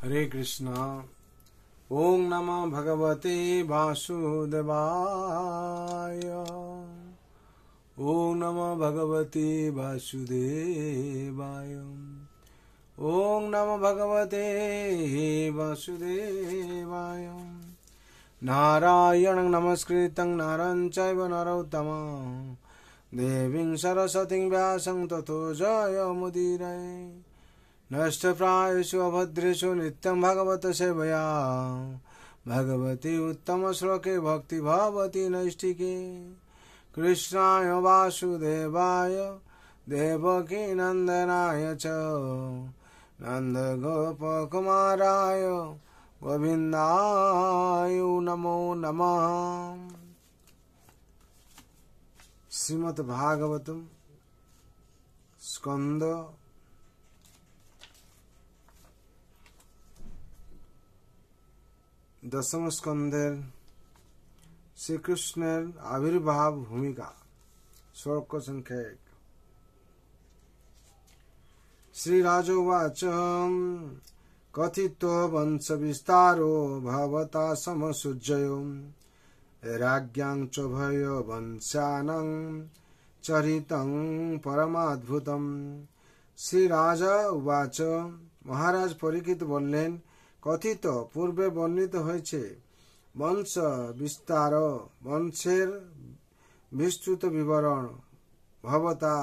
हरे कृष्णा। ओम नमः भगवते वासुदेवाय। ओम नमः भगवते वासुदेवाय। ओम नमः भगवते वासुदेवाय। नारायणं नमस्कृतं नरं चैव नरोत्तमं देवीं सरस्वतीं व्यासं ततो जयमुदीरये। नष्टप्रायेषु अभद्रेषु नित्यं भगवत सेवया भगवती उत्तम श्लोके भक्ति भवति नैष्टिके। कृष्णाय वासुदेवाय देवकी नंदनाय च नन्दगोपकुमाराय गोविन्दाय नमो नमः। श्रीमद्भागवतम स्कंद दशम स्कंधेर श्रीकृष्णेर आविर्भाव भूमिका श्लोक संख्या 1। श्रीराजोवाच कथितो वंश विस्तारो भवता समसुज्जयो राज्ञां च भय वंशानां चरितं परमाद्भुतम। श्री राजा उवाच महाराज परीक्षित बोलें कथित पूर्वे वर्णित হয়েছে वंश विस्तार वंशेर विस्तृत विवरण भवता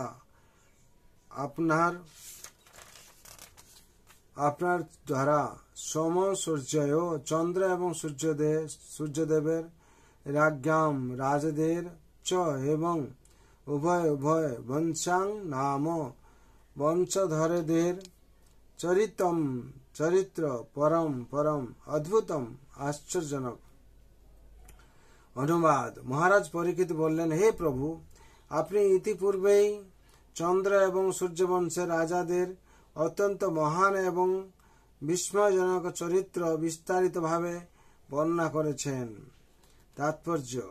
আপনার দ্বারা सोम सूर्य चंद्र एवं सूर्यदेवेर राज्ञाम राजदेर च एवं उभय उभय वंशां नाम वंशधरदेर चरितम चरित्र परम परम अद्भुतम आश्चर्यजनक। अनुवाद। महाराज परीक्षित बोलें हे प्रभु आपनी इतिपूर्वे चंद्र एवं सूर्य वंशेर राजादेर अत्यंत महान एवं विस्मयजनक चरित्र विस्तारित भावे वर्णना करेছেন। तात्पर्य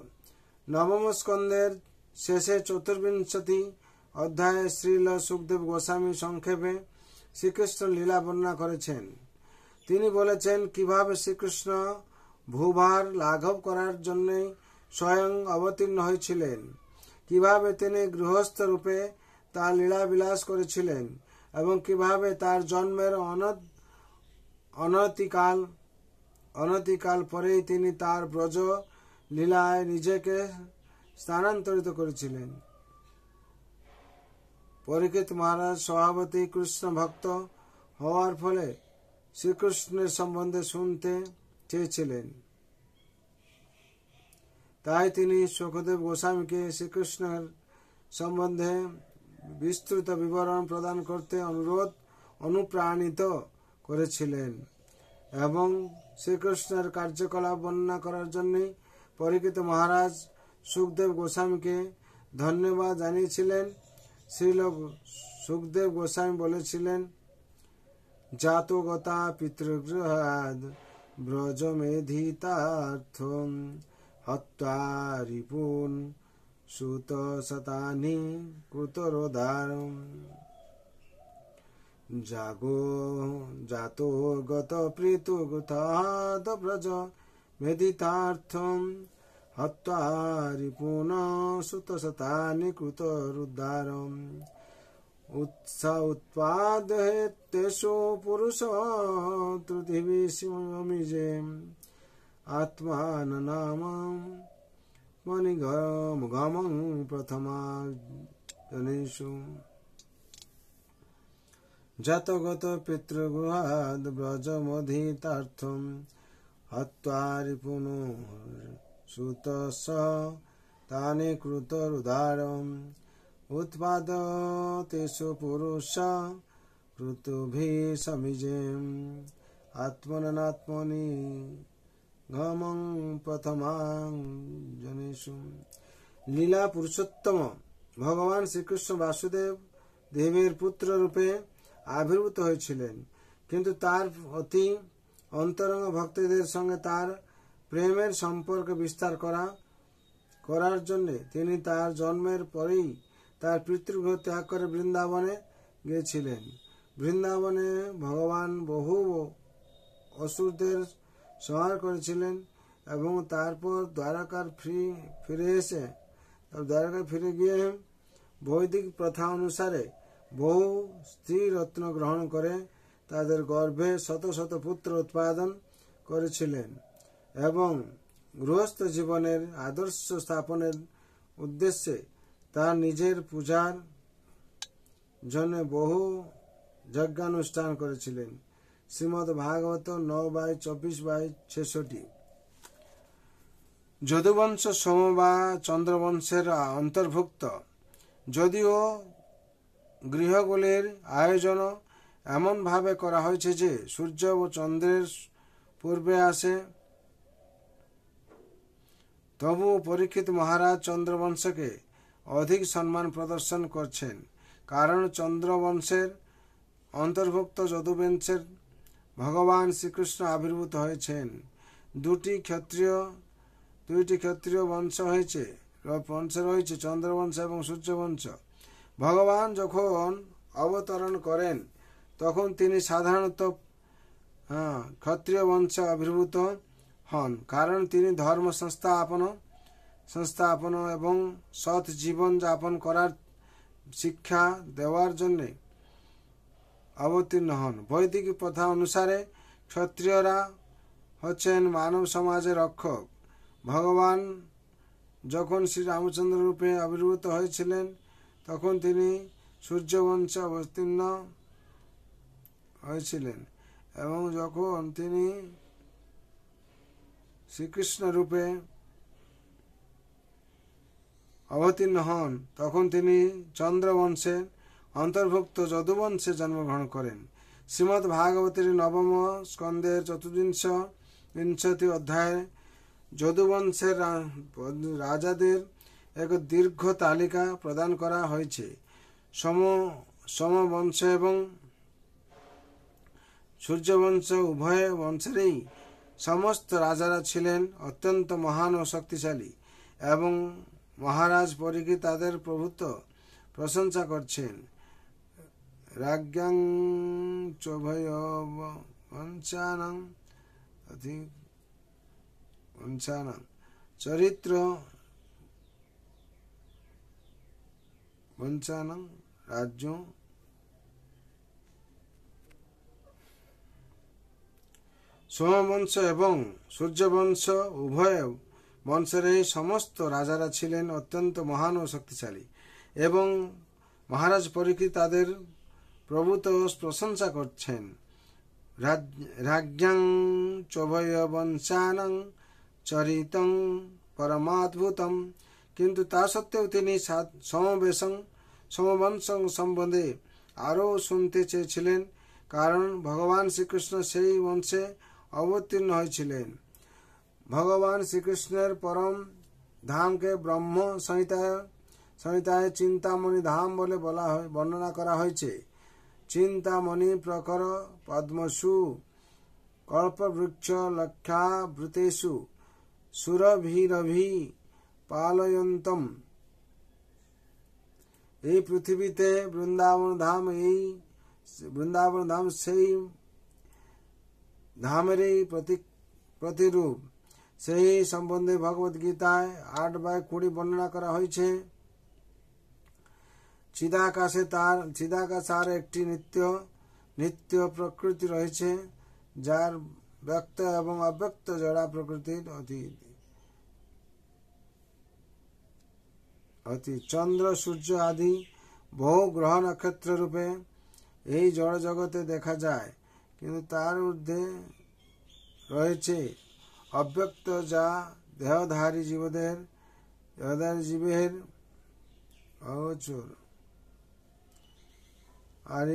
नवम स्कंदेर शेषे 24 अध्याये श्रील सुखदेव गोस्वामी संक्षेपे শ্রীকৃষ্ণ লীলা বর্ণনা করেছেন। তিনি বলেছেন কিভাবে শ্রীকৃষ্ণ ভূভার লাঘব করার জন্য স্বয়ং অবতীর্ণ হয়েছিলেন, কিভাবে তিনি গৃহস্থ রূপে তার লীলা বিলাস করেছিলেন এবং কিভাবে তার জন্মের অনতিকাল পরেই তিনি তার ব্রজ লীলায় নিজেকে স্থানান্তরিত করেছিলেন। পরীক্ষিত মহারাজ স্বভাবতই কৃষ্ণ ভক্ত হওয়ার ফলে শ্রীকৃষ্ণের সম্বন্ধে শুনতে চেয়েছিলেন। তাই তিনি সুখদেব গোস্বামীকে শ্রীকৃষ্ণের সম্বন্ধে বিস্তৃত বিবরণ প্রদান করতে অনুপ্রাণিত করেছিলেন এবং শ্রীকৃষ্ণের কার্যকলাপ বর্ণনা করার জন্য পরীক্ষিত মহারাজ সুখদেব গোস্বামীকে ধন্যবাদ জানিয়েছিলেন। শ্রীল সুখদেব গোস্বামী বলেছিলেন জাতো গতা পিতৃগৃহাদ ব্রজমেধিতার্থম হত্যা রিপুন সুত শতানি কৃতরোদারম। জাতো গত পৃথুগৃহাদ ব্রজ মেধিতার্থম हत्वा रिपुन सुतशतानि कृतरुद्धारम्। उत्पादयतेषु पुरुष तृतीविषमिजे आत्माननाम मणिगमं प्रथमाजनेषु। जातगत पितृगृहाद् ब्रजमोदितार्थं हत्वा रिपुन सुतस तानि कृतरुदारम्। उत्पादतेषु पुरुष ऋतुभिः समिजेम् आत्मनात्मनि गमं प्रथमाजनेषु। लीला पुरुषोत्तम भगवान श्रीकृष्ण वासुदेव देवेर पुत्र रूपे आविर्भूत হয়েছিলেন, কিন্তু তার অতি অন্তরঙ্গ ভক্তদের সঙ্গে তার প্রেমের সম্পর্ক বিস্তার করার জন্য তিনি তার জন্মের পরেই তার পিতৃগৃহ ত্যাগ করে বৃন্দাবনে গিয়েছিলেন। বৃন্দাবনে ভগবান বহু অসুরদের সংহার করেছিলেন এবং তারপর দ্বারকায় ফিরে গিয়ে বৈদিক প্রথা অনুসারে বহু স্ত্রী রত্ন গ্রহণ করে তাদের গর্ভে শত শত পুত্র উৎপাদন করেছিলেন এবং গৃহস্থ জীবনের আদর্শ স্থাপনের উদ্দেশ্যে তার নিজের পূজার জন্য বহু যজ্ঞানুষ্ঠান করেছিলেন। শ্রীমদ্ ভাগবত 9/24/66। যদুবংশ সোম বা চন্দ্রবংশের অন্তর্ভুক্ত, যদিও গৃহগুলির আয়োজন এমনভাবে করা হয়েছে যে সূর্য ও চন্দ্রের পূর্বে আসে, তবুও পরীক্ষিত মহারাজ চন্দ্রবংশকে অধিক সম্মান প্রদর্শন করছেন, কারণ চন্দ্রবংশের অন্তর্ভুক্ত যদুবংশের ভগবান শ্রীকৃষ্ণ আবির্ভূত হয়েছেন। দুইটি ক্ষত্রিয় বংশ রয়েছে, চন্দ্রবংশ এবং সূর্যবংশ। ভগবান যখন অবতরণ করেন তখন তিনি সাধারণত ক্ষত্রিয় বংশে আবির্ভূত হন, কারণ তিনি ধর্ম সংস্থাপন এবং সৎ জীবন যাপন করার শিক্ষা দেওয়ার জন্য অবতীর্ণ হন। বৈদিক প্রথা অনুসারে ক্ষত্রিয়রা হচ্ছেন মানব সমাজের রক্ষক। ভগবান যখন শ্রীরামচন্দ্র রূপে আবির্ভূত হয়েছিলেন তখন তিনি সূর্যবংশে অবতীর্ণ হয়েছিলেন এবং যখন তিনি শ্রীকৃষ্ণ রূপে অবতীর্ণ হন তখন তিনি চন্দ্রবংশে অন্তর্ভুক্ত যদুবংশে জন্মগ্রহণ করেন। শ্রীমদ্ ভাগবতের 9ম স্কন্ধের 14 অধ্যায়ে যদুবংশের রাজাদের এক দীর্ঘ তালিকা প্রদান করা হয়েছে। সোমবংশ এবং সূর্যবংশ উভয় বংশেরই সমস্ত রাজারা ছিলেন অত্যন্ত মহান ও শক্তিশালী এবং মহারাজ পরীক্ষিত তাদের প্রভুত্ব প্রশংসা করছেন। রাজ্ঞাং চোভয় বংশানাং চরিত্র বংশানাং রাজ্য সোমবংশ এবং সূর্যবংশ উভয় বংশের এই সমস্ত রাজারা ছিলেন অত্যন্ত মহান ও শক্তিশালী এবং মহারাজ পরীক্ষিত তাদের প্রভুত্ব প্রশংসা করছেন। রাজ্ঞাং চোভয় বংশানাং চরিতং পরমাদ্ভুতম, কিন্তু তা সত্ত্বেও তিনি সমবংশ সম্বন্ধে আরও শুনতে চেয়েছিলেন, কারণ ভগবান শ্রীকৃষ্ণ সেই বংশে অবতীর্ণ হয়েছিলেন। ভগবান শ্রীকৃষ্ণের পরম ধামকে ব্রহ্ম সংহিতায় চিন্তামণি ধাম বলে বর্ণনা করা হয়েছে। চিন্তামণি প্রখর পদ্মসু কল্পবৃক্ষ লক্ষাবৃতেষু সুরভিরভি পালয়ন্তম। এই পৃথিবীতে বৃন্দাবন ধাম সেই ধামেরই প্রতিরূপ। সেই সম্বন্ধে ভগবদ গীতায় 8/20 বর্ণনা করা হয়েছে। চিদাকাশ আর একটি নিত্য প্রকৃতি রয়েছে, যার ব্যক্ত এবং অব্যক্ত জড়া প্রকৃতির অতি চন্দ্র সূর্য আদি বহু গ্রহ নক্ষত্র রূপে এই জড় জগতে দেখা যায়, কিন্তু তার ঊর্ধ্বে রয়েছে অব্যক্ত, যা দেহধারী জীবের অগোচর। আর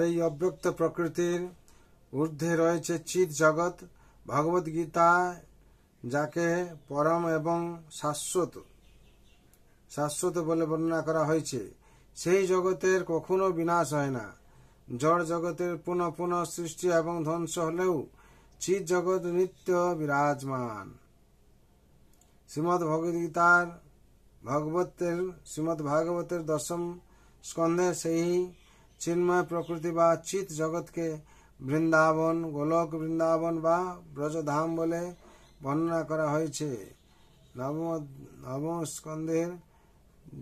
এই অব্যক্ত প্রকৃতির ঊর্ধ্বে রয়েছে চিৎ জগৎ। ভগবদ গীতা যাকে পরম এবং শাশ্বত বলে বর্ণনা করা হয়েছে, সেই জগতের কখনো বিনাশ হয় না। জড় জগতের পুনঃ পুনঃ সৃষ্টি এবং ধ্বংস হলেও चित जगत नित्य विराजमान। श्रीमद् भागवतेर दशम स्कंदे से ही चिन्मय प्रकृति बा चित जगत के বৃন্দাবন গোলক বৃন্দাবন বা ব্রজধাম বলে বর্ণনা করা হয়েছে। নবম স্কন্ধের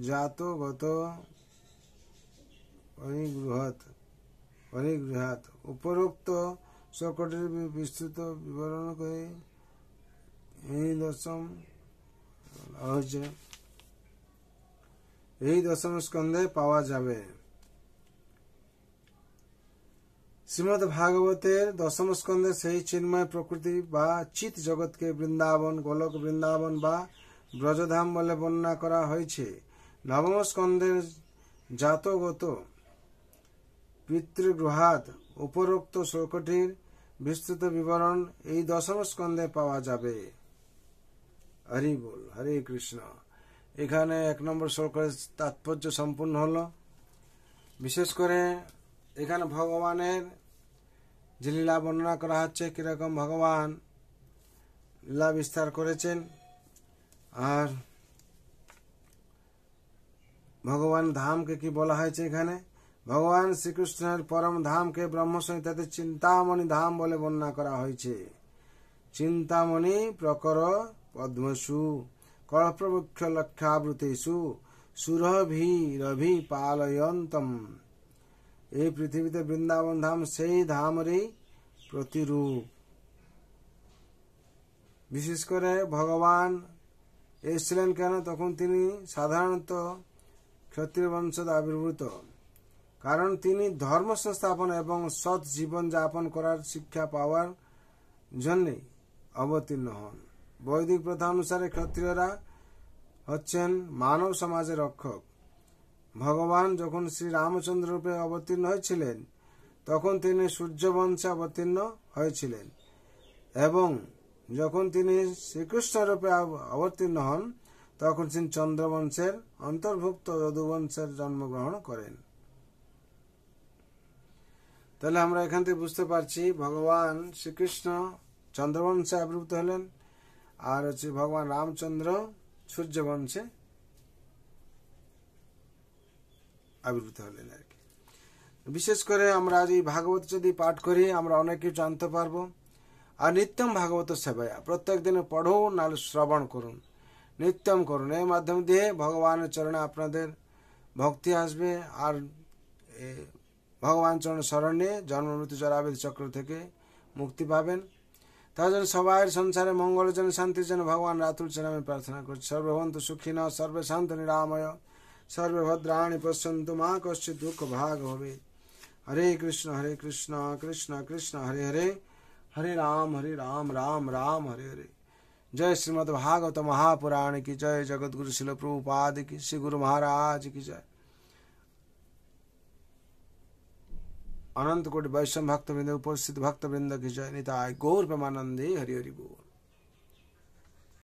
জাতগত পরিগৃহাত উপরোক্ত সকটির বিস্তৃত বিবরণ করে এই দশম স্কন্ধে পাওয়া যাবে। শ্রীমদ্ ভাগবতের দশম স্কন্ধে সেই চিন্ময় প্রকৃতি বা চিত জগৎকে বৃন্দাবন গোলক বৃন্দাবন বা ব্রজধাম বলে বর্ণনা করা হয়েছে। নবম স্কন্ধের জাতগত পিতৃগৃহাত উপরোক্ত শ্লোকটির বিস্তৃত বিবরণ এই দশম স্কন্ধে পাওয়া যাবে। হরি বল, হরে কৃষ্ণ। এখানে 1 নম্বর শ্লোকের তাৎপর্য সম্পূর্ণ হলো। বিশেষ করে এখানে ভগবানের যে লীলা বর্ণনা করা হচ্ছে, কিরকম ভগবান লীলা বিস্তার করেছেন, আর ভগবান ধামকে কি বলা হয়েছে। এখানে ভগবান শ্রীকৃষ্ণের পরম ধামকে ব্রহ্মসংহিতাতে চিন্তামণি ধাম বলে বর্ণনা করা হয়েছে। চিন্তামণি প্রকর পদ্মসু কল্পবৃক্ষ লক্ষাবৃতেষু সুরভি পালয়ন্তম। এই পৃথিবীতে বৃন্দাবন ধাম সেই ধামেরই প্রতিরূপ। বিশেষ করে ভগবান এসেছিলেন কেন, তখন তিনি সাধারণত ক্ষত্রিয় বংশে আবির্ভূত, কারণ তিনি ধর্ম সংস্থাপন এবং সৎ জীবন যাপন করার শিক্ষা পাওয়ার জন্য অবতীর্ণ হন। বৈদিক প্রথা অনুসারে ক্ষত্রিয়রা হচ্ছেন মানব সমাজের রক্ষক। ভগবান যখন শ্রী রামচন্দ্র রূপে অবতীর্ণ হয়েছিলেন, তখন তিনি সূর্যবংশে অবতীর্ণ হয়েছিলেন, এবং যখন তিনি শ্রীকৃষ্ণ রূপে অবতীর্ণ হন, তখন তিনি চন্দ্রবংশের অন্তর্ভুক্ত যদুবংশের জন্মগ্রহণ করেন। তাহলে আমরা এখান থেকে বুঝতে পারছি ভগবান শ্রীকৃষ্ণ চন্দ্রবংশে আবির্ভূত হলেন, আর হচ্ছে ভগবান রামচন্দ্র সূর্যবংশে আবির্ভূত হলেন আর কি। বিশেষ করে আমরা আজ এই ভাগবত যদি পাঠ করি, আমরা অনেক কিছু জানতে পারবো। আর নিত্যম ভাগবত সেবায়া, প্রত্যেক দিনে পড়ুন, নাহলে শ্রবণ করুন, নিত্যম করুন। এর মাধ্যম দিয়ে ভগবানের চরণে আপনাদের ভক্তি আসবে, আর ভগবান চরণে শরণ নিয়ে জন্ম মৃত্যু জরাব্যাধি চক্র থেকে মুক্তি পাবেন। তার জন্য সবাই সংসারে মঙ্গলের জন্য, শান্তির জন্য ভগবান রাতুল চরণে আমি প্রার্থনা করছি। সর্বভবন্তু সুখিনঃ, সর্বে শান্ত নিরাময়, সর্বে ভদ্রাণি পশ্যন্তু মা কশ্চিৎ দুঃখ ভাগ ভবেৎ। হরে কৃষ্ণ কৃষ্ণ কৃষ্ণ হরে হরে, हरे राम राम राम हरे हरे। जय श्रीमद् भागवत महापुराण की जय, जगत गुरु शिल प्रभुपाद की, श्री गुरु महाराज की जय। अनंत कोटि वैष्णव भक्त वृंद, उपस्थित भक्त वृंद की जय। निताय गौर प्रेमानंदे हरि हरि बोल।